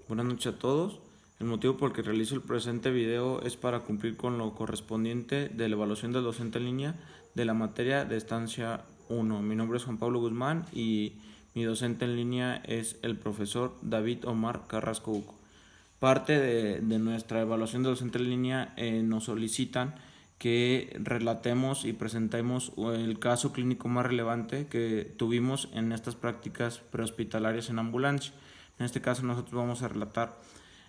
Buenas noches a todos. El motivo por el que realizo el presente video es para cumplir con lo correspondiente de la evaluación del docente en línea de la materia de estancia 1. Mi nombre es Juan Pablo Guzmán y mi docente en línea es el profesor David Omar Carrasco Uco. Parte de nuestra evaluación de docente en línea nos solicitan que relatemos y presentemos el caso clínico más relevante que tuvimos en estas prácticas prehospitalarias en ambulancia. En este caso nosotros vamos a relatar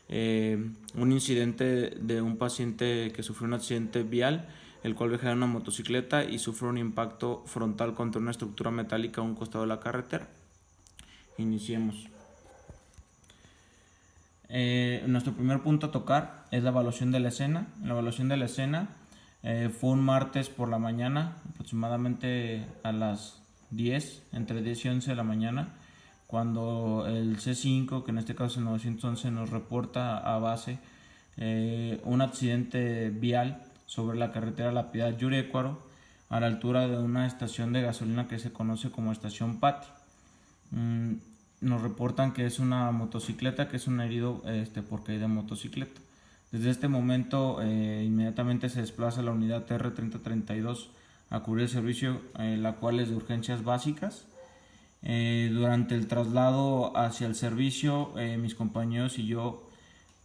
un incidente de un paciente que sufrió un accidente vial, el cual viajaba en una motocicleta y sufrió un impacto frontal contra una estructura metálica a un costado de la carretera. Iniciemos. Nuestro primer punto a tocar es la evaluación de la escena. La evaluación de la escena fue un martes por la mañana, aproximadamente a las 10, entre 10 y 11 de la mañana, cuando el C5, que en este caso es el 911, nos reporta a base un accidente vial sobre la carretera La Piedad-Yurécuaro, a la altura de una estación de gasolina que se conoce como Estación Pati. Nos reportan que es una motocicleta, que es un herido por caída de motocicleta. Desde este momento inmediatamente se desplaza la unidad R3032 a cubrir el servicio, la cual es de urgencias básicas. Durante el traslado hacia el servicio, mis compañeros y yo,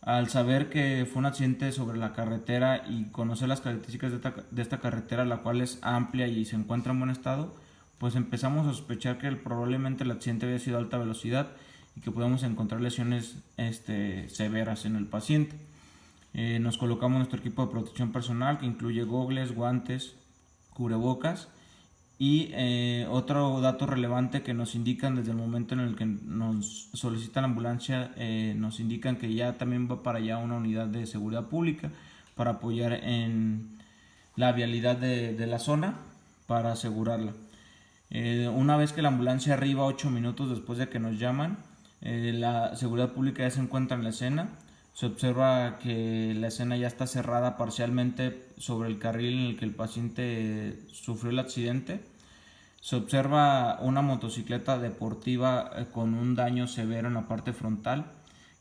al saber que fue un accidente sobre la carretera y conocer las características de esta carretera, la cual es amplia y se encuentra en buen estado, pues empezamos a sospechar que probablemente el accidente había sido a alta velocidad y que podemos encontrar lesiones severas en el paciente. Nos colocamos nuestro equipo de protección personal, que incluye gogles, guantes, cubrebocas. Y otro dato relevante que nos indican desde el momento en el que nos solicita la ambulancia, nos indican que ya también va para allá una unidad de seguridad pública para apoyar en la vialidad de la zona para asegurarla. Una vez que la ambulancia arriba 8 minutos después de que nos llaman, la seguridad pública ya se encuentra en la escena. Se observa que la escena ya está cerrada parcialmente sobre el carril en el que el paciente sufrió el accidente. Se observa una motocicleta deportiva con un daño severo en la parte frontal,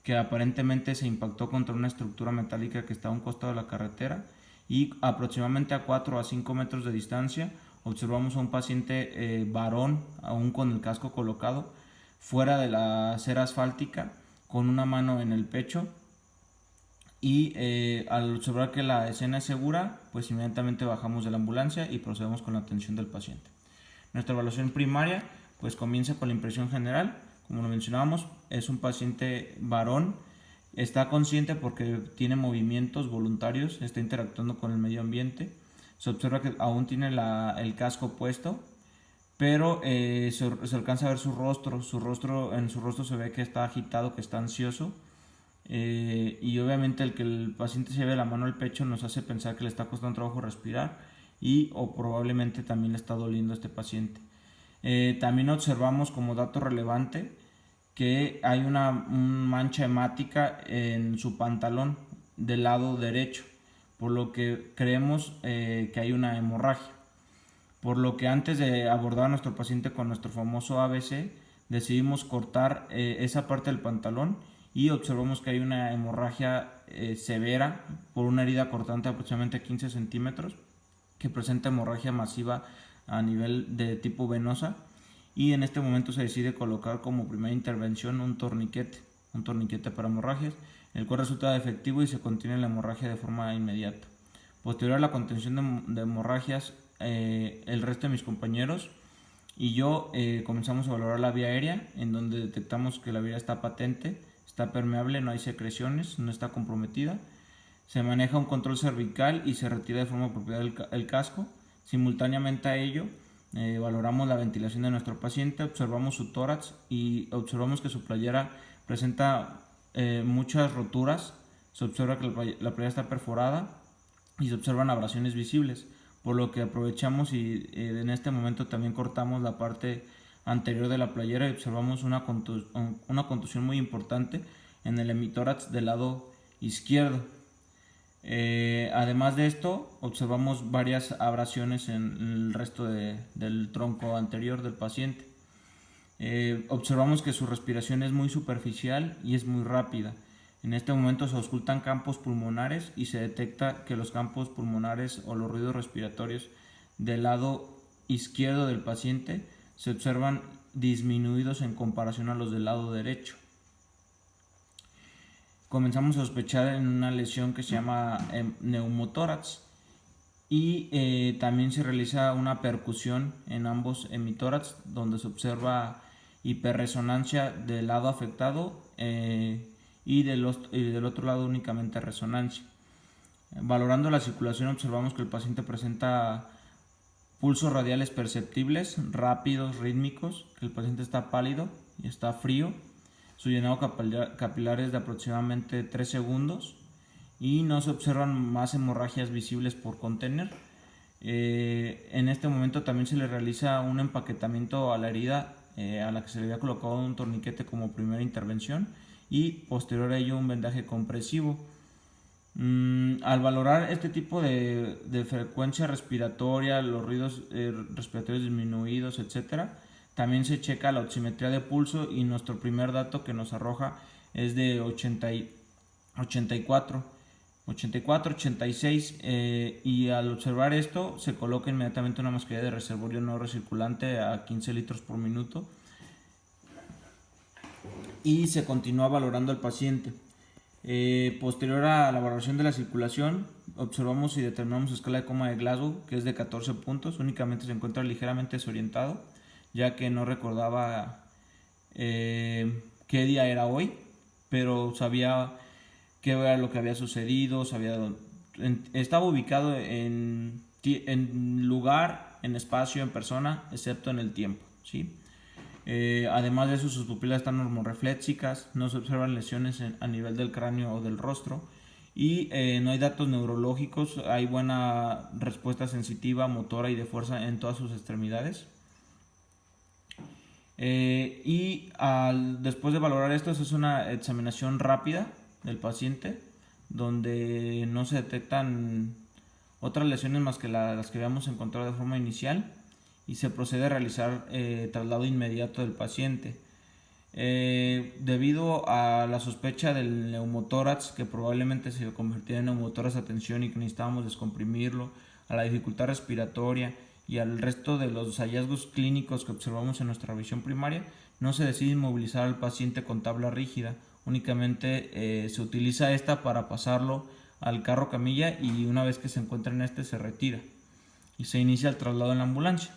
que aparentemente se impactó contra una estructura metálica que está a un costado de la carretera, y aproximadamente a 4 a 5 metros de distancia observamos a un paciente varón, aún con el casco colocado, fuera de la acera asfáltica, con una mano en el pecho. Y al observar que la escena es segura, pues inmediatamente bajamos de la ambulancia y procedemos con la atención del paciente. Nuestra evaluación primaria pues comienza con la impresión general. Como lo mencionábamos, es un paciente varón, está consciente porque tiene movimientos voluntarios, está interactuando con el medio ambiente. Se observa que aún tiene el casco puesto, pero se alcanza a ver su rostro. En su rostro se ve que está agitado, que está ansioso. Y obviamente el que el paciente se lleve la mano al pecho nos hace pensar que le está costando trabajo respirar o probablemente también le está doliendo a este paciente. También observamos como dato relevante que hay una mancha hemática en su pantalón del lado derecho, por lo que creemos que hay una hemorragia. Por lo que antes de abordar a nuestro paciente con nuestro famoso ABC, decidimos cortar esa parte del pantalón y observamos que hay una hemorragia severa por una herida cortante de aproximadamente 15 centímetros que presenta hemorragia masiva a nivel de tipo venosa, y en este momento se decide colocar como primera intervención un torniquete para hemorragias, el cual resulta efectivo y se contiene la hemorragia de forma inmediata. Posterior a la contención de hemorragias, el resto de mis compañeros y yo comenzamos a valorar la vía aérea, en donde detectamos que la vía está patente, está permeable, no hay secreciones, no está comprometida. Se maneja un control cervical y se retira de forma apropiada el casco. Simultáneamente a ello, valoramos la ventilación de nuestro paciente, observamos su tórax y observamos que su playera presenta muchas roturas. Se observa que la playera está perforada y se observan abrasiones visibles, por lo que aprovechamos y en este momento también cortamos la parte anterior de la playera y observamos una contusión muy importante en el hemitórax del lado izquierdo. Además de esto, observamos varias abrasiones en el resto del tronco anterior del paciente. Observamos que su respiración es muy superficial y es muy rápida. En este momento se auscultan campos pulmonares y se detecta que los campos pulmonares o los ruidos respiratorios del lado izquierdo del paciente se observan disminuidos en comparación a los del lado derecho. Comenzamos a sospechar en una lesión que se llama neumotórax y también se realiza una percusión en ambos hemitórax donde se observa hiperresonancia del lado afectado y del otro lado únicamente resonancia. Valorando la circulación observamos que el paciente presenta pulsos radiales perceptibles, rápidos, rítmicos, que el paciente está pálido y está frío. Su llenado capilar es de aproximadamente 3 segundos y no se observan más hemorragias visibles por contener. En este momento también se le realiza un empaquetamiento a la herida a la que se le había colocado un torniquete como primera intervención y posterior a ello un vendaje compresivo. Al valorar este tipo de frecuencia respiratoria, los ruidos respiratorios disminuidos, etc., también se checa la oximetría de pulso y nuestro primer dato que nos arroja es de 84, 86 y al observar esto se coloca inmediatamente una mascarilla de reservorio no recirculante a 15 litros por minuto y se continúa valorando al paciente. Posterior a la valoración de la circulación, observamos y determinamos escala de coma de Glasgow, que es de 14 puntos, únicamente se encuentra ligeramente desorientado, ya que no recordaba qué día era hoy, pero sabía qué era lo que había sucedido, estaba ubicado en lugar, en espacio, en persona, excepto en el tiempo, ¿sí? Además de eso, sus pupilas están normorefléxicas, no se observan lesiones a nivel del cráneo o del rostro y no hay datos neurológicos, hay buena respuesta sensitiva, motora y de fuerza en todas sus extremidades. Después de valorar esto, se hace una examinación rápida del paciente donde no se detectan otras lesiones más que las que habíamos encontrado de forma inicial y se procede a realizar traslado inmediato del paciente. Debido a la sospecha del neumotórax, que probablemente se convertiría en neumotórax a tensión y que necesitábamos descomprimirlo, a la dificultad respiratoria y al resto de los hallazgos clínicos que observamos en nuestra revisión primaria, no se decide inmovilizar al paciente con tabla rígida, únicamente se utiliza esta para pasarlo al carro camilla y una vez que se encuentra en este se retira y se inicia el traslado en la ambulancia.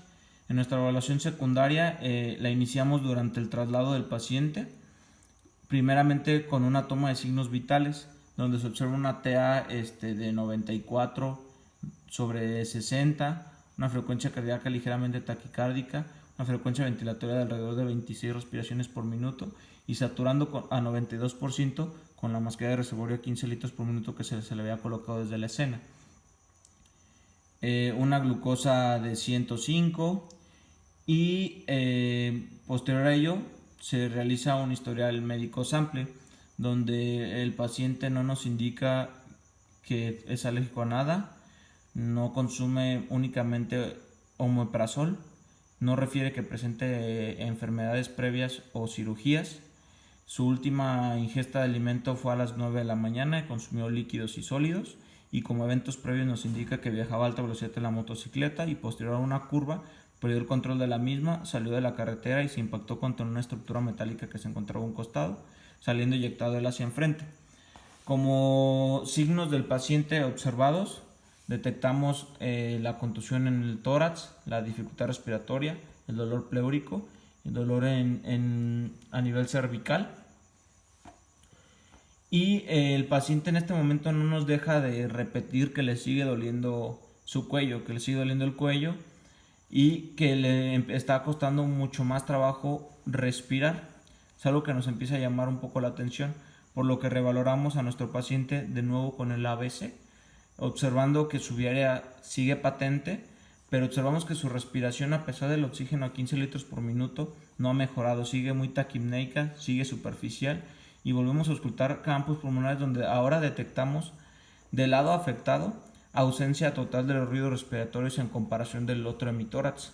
En nuestra evaluación secundaria la iniciamos durante el traslado del paciente, primeramente con una toma de signos vitales, donde se observa una TA de 94/60, una frecuencia cardíaca ligeramente taquicárdica, una frecuencia ventilatoria de alrededor de 26 respiraciones por minuto y saturando a 92% con la mascarilla de reservorio a 15 litros por minuto que se le había colocado desde la escena. Una glucosa de 105 y posterior a ello se realiza un historial médico sample donde el paciente no nos indica que es alérgico a nada, no consume únicamente omeprazol, no refiere que presente enfermedades previas o cirugías. Su última ingesta de alimento fue a las 9 de la mañana y consumió líquidos y sólidos y como eventos previos nos indica que viajaba a alta velocidad en la motocicleta y posterior a una curva perdió el control de la misma, salió de la carretera y se impactó contra una estructura metálica que se encontraba a un costado, saliendo eyectado él hacia enfrente. Como signos del paciente observados, detectamos la contusión en el tórax, la dificultad respiratoria, el dolor pleúrico, el dolor a nivel cervical. Y el paciente en este momento no nos deja de repetir que le sigue doliendo su cuello, que le sigue doliendo el cuello y que le está costando mucho más trabajo respirar. Es algo que nos empieza a llamar un poco la atención, por lo que revaloramos a nuestro paciente de nuevo con el ABC, observando que su diarrea sigue patente, pero observamos que su respiración, a pesar del oxígeno a 15 litros por minuto, no ha mejorado, sigue muy taquipneica, sigue superficial y volvemos a auscultar campos pulmonares donde ahora detectamos del lado afectado ausencia total de los ruidos respiratorios en comparación del otro hemitórax,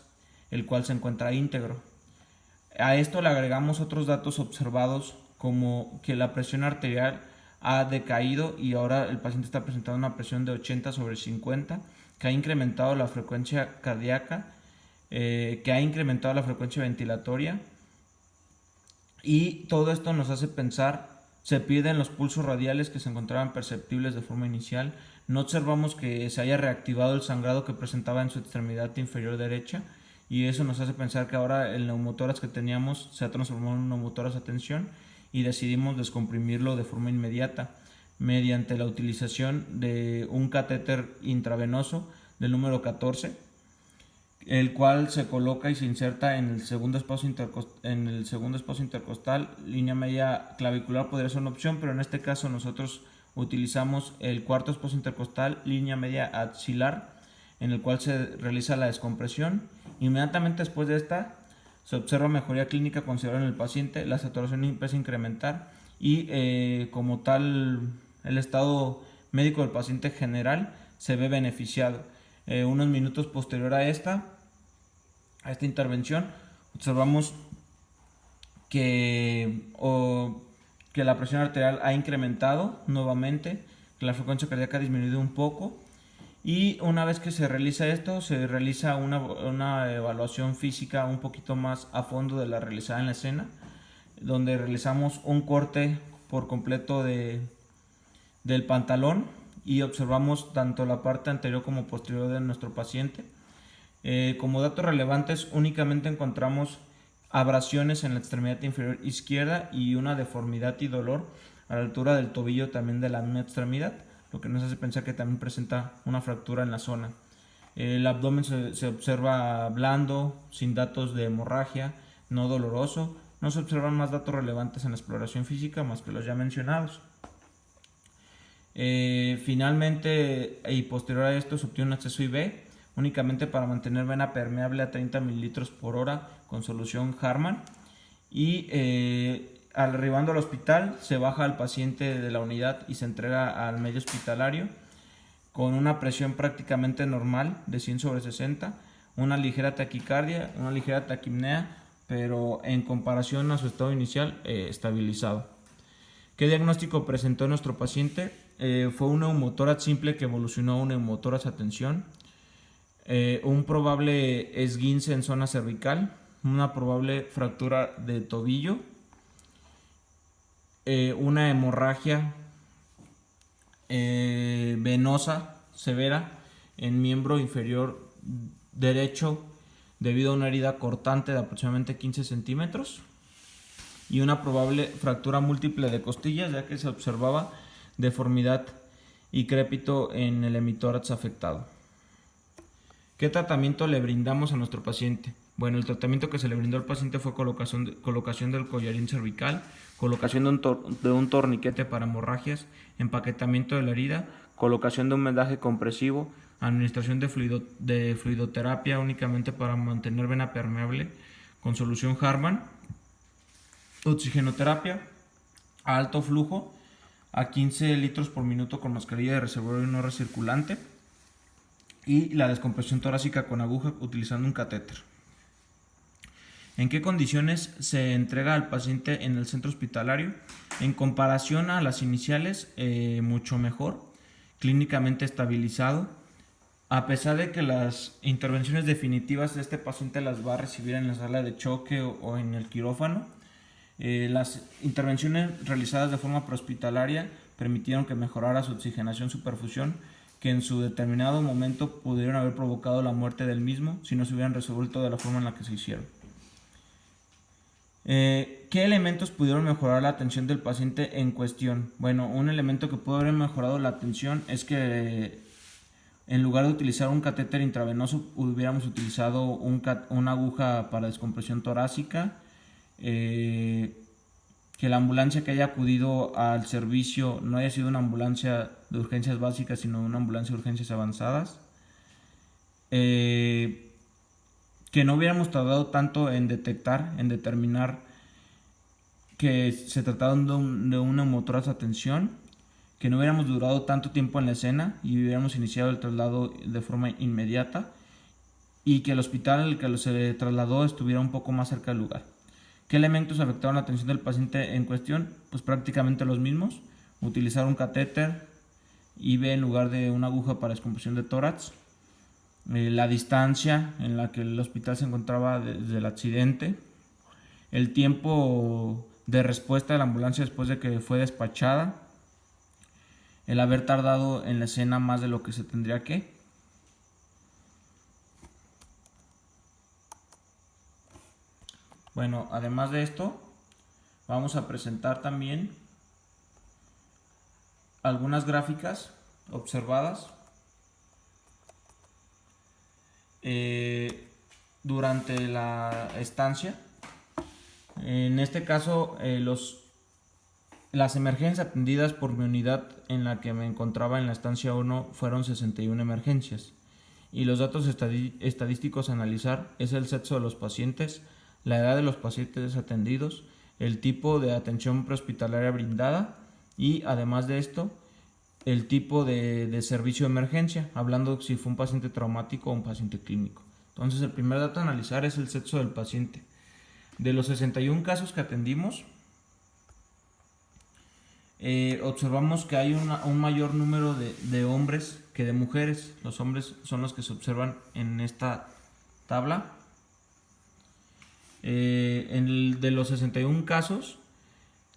el cual se encuentra íntegro. A esto le agregamos otros datos observados como que la presión arterial ha decaído y ahora el paciente está presentando una presión de 80/50, que ha incrementado la frecuencia cardíaca, que ha incrementado la frecuencia ventilatoria, y todo esto nos hace pensar, se pierden los pulsos radiales que se encontraban perceptibles de forma inicial, no observamos que se haya reactivado el sangrado que presentaba en su extremidad inferior derecha, y eso nos hace pensar que ahora el neumotórax que teníamos se ha transformado en un neumotórax a tensión, y decidimos descomprimirlo de forma inmediata mediante la utilización de un catéter intravenoso del número 14, el cual se coloca y se inserta en el segundo espacio intercostal. Línea media clavicular podría ser una opción, pero en este caso nosotros utilizamos el cuarto espacio intercostal, línea media axilar, en el cual se realiza la descompresión. Inmediatamente después de esta se observa mejoría clínica considerable en el paciente, la saturación empieza a incrementar y como tal el estado médico del paciente general se ve beneficiado. Unos minutos posterior a esta intervención observamos que la presión arterial ha incrementado nuevamente, que la frecuencia cardíaca ha disminuido un poco, y una vez que se realiza esto, se realiza una evaluación física un poquito más a fondo de la realizada en la escena, donde realizamos un corte por completo del pantalón y observamos tanto la parte anterior como posterior de nuestro paciente. Como datos relevantes, únicamente encontramos abrasiones en la extremidad inferior izquierda y una deformidad y dolor a la altura del tobillo también de la misma extremidad, lo que nos hace pensar que también presenta una fractura en la zona. El abdomen se observa blando, sin datos de hemorragia, no doloroso. No se observan más datos relevantes en la exploración física más que los ya mencionados. Finalmente y posterior a esto se obtiene un acceso IV únicamente para mantener vena permeable a 30 ml por hora con solución Harman, y arribando al hospital se baja al paciente de la unidad y se entrega al medio hospitalario con una presión prácticamente normal de 100/60, una ligera taquicardia, una ligera taquipnea, pero en comparación a su estado inicial estabilizado. ¿Qué diagnóstico presentó nuestro paciente? Fue un neumotórax simple que evolucionó a un neumotórax a tensión, un probable esguince en zona cervical, una probable fractura de tobillo, una hemorragia venosa severa en miembro inferior derecho debido a una herida cortante de aproximadamente 15 centímetros y una probable fractura múltiple de costillas, ya que se observaba deformidad y crépito en el hemitórax afectado. ¿Qué tratamiento le brindamos a nuestro paciente? Bueno, el tratamiento que se le brindó al paciente fue colocación del collarín cervical, colocación de un torniquete para hemorragias, empaquetamiento de la herida, colocación de un vendaje compresivo, administración de fluidoterapia únicamente para mantener vena permeable con solución Harman, oxigenoterapia a alto flujo a 15 litros por minuto con mascarilla de reservorio no recirculante, y la descompresión torácica con aguja utilizando un catéter. ¿En qué condiciones se entrega al paciente en el centro hospitalario? En comparación a las iniciales, mucho mejor, clínicamente estabilizado. A pesar de que las intervenciones definitivas de este paciente las va a recibir en la sala de choque o en el quirófano, las intervenciones realizadas de forma prehospitalaria permitieron que mejorara su oxigenación, su perfusión, que en su determinado momento pudieron haber provocado la muerte del mismo si no se hubieran resuelto de la forma en la que se hicieron. ¿Qué elementos pudieron mejorar la atención del paciente en cuestión? Bueno, un elemento que pudo haber mejorado la atención es que en lugar de utilizar un catéter intravenoso hubiéramos utilizado una aguja para descompresión torácica, que la ambulancia que haya acudido al servicio no haya sido una ambulancia de urgencias básicas, sino una ambulancia de urgencias avanzadas, que no hubiéramos tardado tanto en determinar que se trataba de un neumotórax a tensión, que no hubiéramos durado tanto tiempo en la escena y hubiéramos iniciado el traslado de forma inmediata, y que el hospital al que se trasladó estuviera un poco más cerca del lugar. ¿Qué elementos afectaron la atención del paciente en cuestión? Pues prácticamente los mismos. Utilizar un catéter IV en lugar de una aguja para descompresión de tórax. La distancia en la que el hospital se encontraba desde el accidente. El tiempo de respuesta de la ambulancia después de que fue despachada. El haber tardado en la escena más de lo que se tendría que. Bueno, además de esto, vamos a presentar también algunas gráficas observadas durante la estancia. En este caso, las emergencias atendidas por mi unidad en la que me encontraba en la estancia 1 fueron 61 emergencias. Y los datos estadísticos a analizar es el sexo de los pacientes, la edad de los pacientes atendidos, el tipo de atención prehospitalaria brindada y, además de esto, el tipo de servicio de emergencia, hablando si fue un paciente traumático o un paciente clínico. Entonces, el primer dato a analizar es el sexo del paciente. De los 61 casos que atendimos, observamos que hay un mayor número de hombres que de mujeres. Los hombres son los que se observan en esta tabla. De los 61 casos,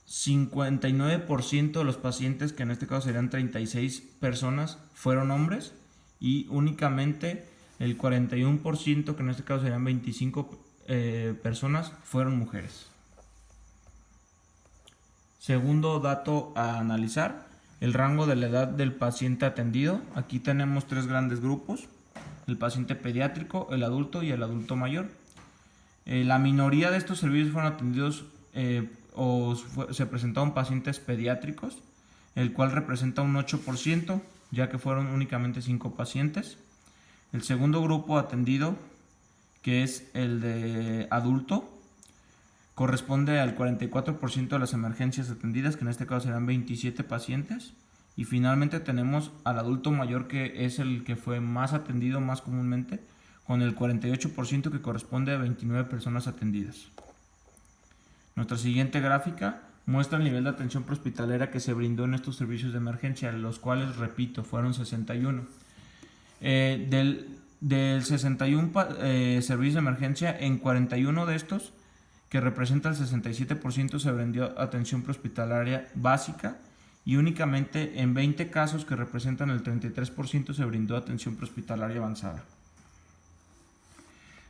59% de los pacientes, que en este caso serían 36 personas, fueron hombres, y únicamente el 41%, que en este caso serían 25 personas, fueron mujeres. Segundo dato a analizar, el rango de la edad del paciente atendido. Aquí tenemos tres grandes grupos: el paciente pediátrico, el adulto y el adulto mayor. La minoría de estos servicios fueron atendidos se presentaron pacientes pediátricos, el cual representa un 8%, ya que fueron únicamente 5 pacientes. El segundo grupo atendido, que es el de adulto, corresponde al 44% de las emergencias atendidas, que en este caso serán 27 pacientes. Y finalmente tenemos al adulto mayor, que es el que fue más atendido más comúnmente, con el 48%, que corresponde a 29 personas atendidas. Nuestra siguiente gráfica muestra el nivel de atención prehospitalaria que se brindó en estos servicios de emergencia, los cuales, repito, fueron 61. Del 61 servicios de emergencia, en 41 de estos, que representa el 67%, se brindó atención prehospitalaria básica, y únicamente en 20 casos, que representan el 33%, se brindó atención prehospitalaria avanzada.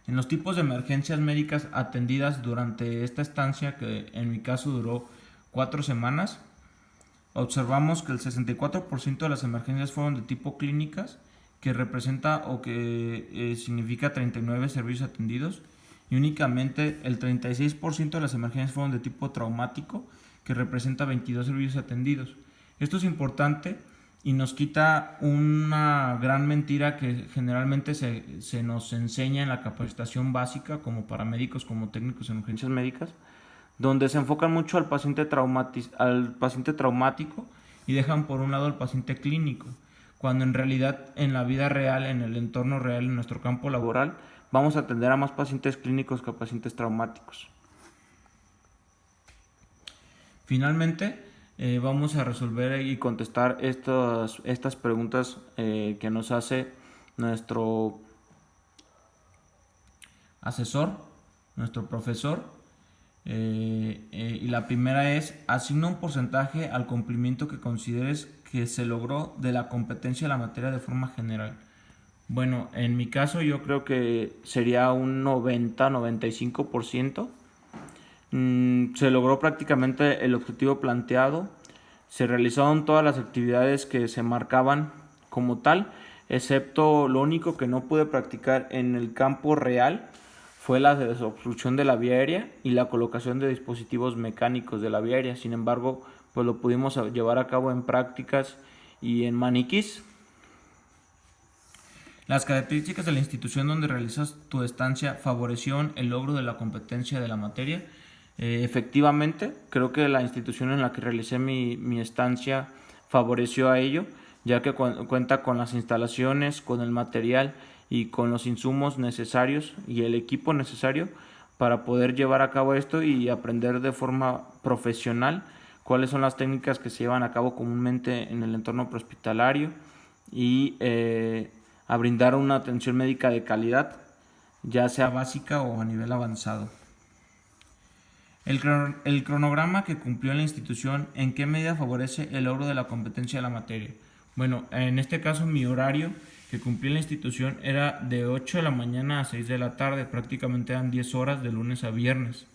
En los tipos de emergencias médicas atendidas durante esta estancia, que en mi caso duró 4 semanas, observamos que el 64% de las emergencias fueron de tipo clínicas, que representa o que significa 39 servicios atendidos, y únicamente el 36% de las emergencias fueron de tipo traumático, que representa 22 servicios atendidos. Esto es importante y nos quita una gran mentira que generalmente se nos enseña en la capacitación básica como paramédicos, como técnicos en urgencias médicas, donde se enfocan mucho al paciente traumático y dejan por un lado al paciente clínico, cuando en realidad en la vida real, en el entorno real, en nuestro campo laboral, vamos a atender a más pacientes clínicos que a pacientes traumáticos. Finalmente, vamos a resolver y contestar estas preguntas que nos hace nuestro asesor, nuestro profesor. Y la primera es: asigna un porcentaje al cumplimiento que consideres que se logró de la competencia de la materia de forma general. Bueno, en mi caso yo creo que sería un 90-95%. Se logró prácticamente el objetivo planteado, se realizaron todas las actividades que se marcaban como tal, excepto lo único que no pude practicar en el campo real fue la desobstrucción de la vía aérea y la colocación de dispositivos mecánicos de la vía aérea. Sin embargo, pues lo pudimos llevar a cabo en prácticas y en maniquís. Las características de la institución donde realizas tu estancia favorecieron el logro de la competencia de la materia. Efectivamente, creo que la institución en la que realicé mi estancia favoreció a ello, ya que cuenta con las instalaciones, con el material y con los insumos necesarios y el equipo necesario para poder llevar a cabo esto y aprender de forma profesional cuáles son las técnicas que se llevan a cabo comúnmente en el entorno prehospitalario y a brindar una atención médica de calidad, ya sea básica o a nivel avanzado. El cronograma que cumplió la institución, ¿en qué medida favorece el logro de la competencia de la materia? Bueno, en este caso mi horario que cumplí en la institución era de 8 de la mañana a 6 de la tarde, prácticamente eran 10 horas de lunes a viernes.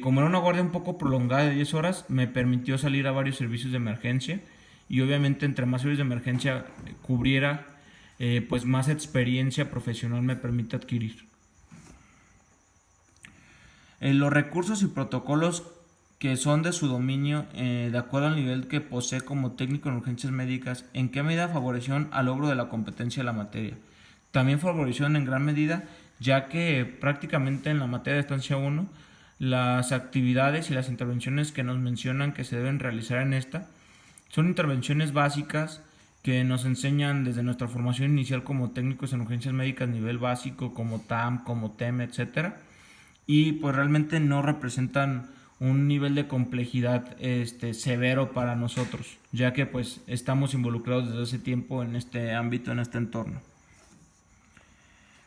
Como era una guardia un poco prolongada de 10 horas, me permitió salir a varios servicios de emergencia y obviamente entre más servicios de emergencia cubriera, pues más experiencia profesional me permite adquirir. Los recursos y protocolos que son de su dominio, de acuerdo al nivel que posee como técnico en urgencias médicas, ¿en qué medida favorecieron al logro de la competencia de la materia? También favorecieron en gran medida, ya que prácticamente en la materia de estancia 1, las actividades y las intervenciones que nos mencionan que se deben realizar en esta son intervenciones básicas que nos enseñan desde nuestra formación inicial como técnicos en urgencias médicas nivel básico, como TAM, como TEM, etcétera, y pues realmente no representan un nivel de complejidad severo para nosotros, ya que pues estamos involucrados desde hace tiempo en este ámbito, en este entorno.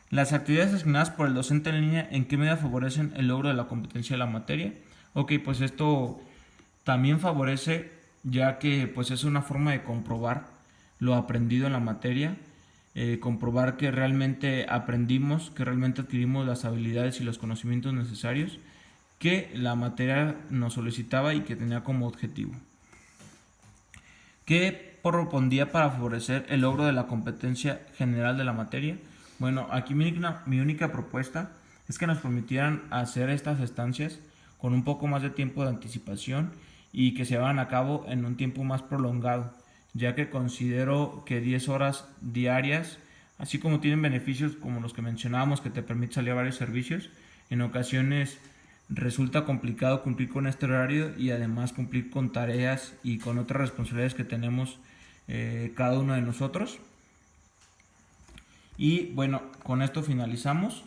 Las actividades asignadas por el docente en línea, ¿en qué medida favorecen el logro de la competencia de la materia? Ok, pues esto también favorece, ya que pues es una forma de comprobar lo aprendido en la materia, comprobar que realmente aprendimos, que realmente adquirimos las habilidades y los conocimientos necesarios que la materia nos solicitaba y que tenía como objetivo. ¿Qué propondría para favorecer el logro de la competencia general de la materia? Bueno, aquí mi única propuesta es que nos permitieran hacer estas estancias con un poco más de tiempo de anticipación y que se llevaran a cabo en un tiempo más prolongado, ya que considero que 10 horas diarias, así como tienen beneficios como los que mencionábamos, que te permite salir a varios servicios, en ocasiones resulta complicado cumplir con este horario y además cumplir con tareas y con otras responsabilidades que tenemos cada uno de nosotros. Y bueno, con esto finalizamos.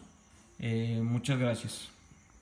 Muchas gracias.